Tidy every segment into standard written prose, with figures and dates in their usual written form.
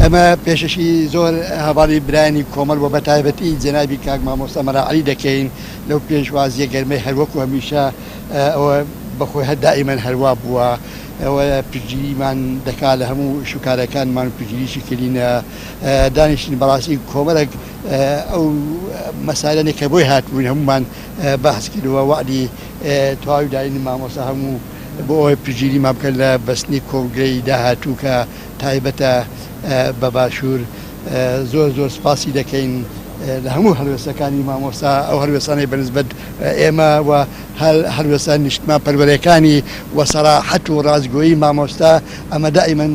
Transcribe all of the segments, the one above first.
ئەمە پێشەشی زۆر هەواڵی برانی کۆمەڵ بۆ بەتایبەتی جەنابی کاک مامۆستا مەراعەلی دەکەین لەو پێشوازیە گەرمەی هەروەکو هەمیشە ئەوە بەخۆی هەر دائیمەن هەروە بووە ئەوە پشگیریمان دەکات لە هەموو شوکارەکانمان پشگیریشی کردینە دانیشتین بەڕاستی کۆمەڵێک ئەو مەسایلەنێک کە بۆی هاتبوون هەمومان بەحس کردووە وعدی تەواوی داینی مامۆستا هەموو بۆ ئەوەی پشگیریمان بکەن لە بەستنی کۆنگرەی داهاتوو کە تایبەتە بە باشوور زۆر زۆر سپاسی دەکەین لە هەموو هەلوێستەکانی مامۆستا ئەو هەلوێستانەی بەنسبەت ئێمە و هەلوێستان نیشتمان پەروەرەکانی و سەراحەت و ڕازگۆیی مامۆستا ئەمە دائیمەن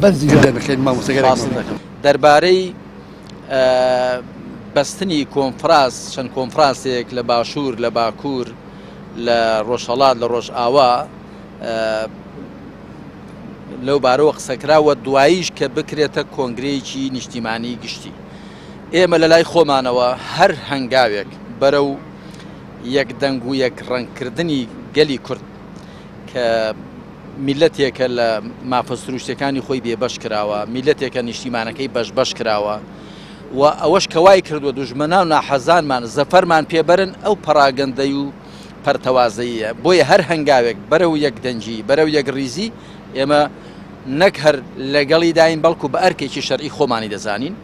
بەرزی دەکەین مامۆستاگەرێک دەربارەی بەستنی کۆنفراس چەند کۆنفرانسێک لە باشوور لە باکوور لە ڕۆژهەڵات لە ڕۆژئاوا لەو بارەوە قسەکراوە دواییش کە بکرێتە کۆنگرەیەکی نیشتیمانی گشتی ئێمە لە لای خۆمانەوە هەر هەنگاوێک بەرەو یەکدەنگ و یەک ڕەنگکردنی گەلی کورد کە میلەتێکە لە مافە سروشتەکانی خۆی بێبەش کراوە میلەتێکە نیشتیمانەکەی بەش کراوە و ئەوەش کەوای کردووە دوژمنان و ناحەزانمان زەفەرمان پێبەرن ئەو پەراگەندەی و پەرتەوازەیە بۆیە هەر هەنگاوێک بەرەو یەکدەنجی بەرەو یەک ریزی ئێمە نەک هەر لەگەڵی داین بەڵکو بە ئەرکێکی شەرعی خۆمانی دەزانین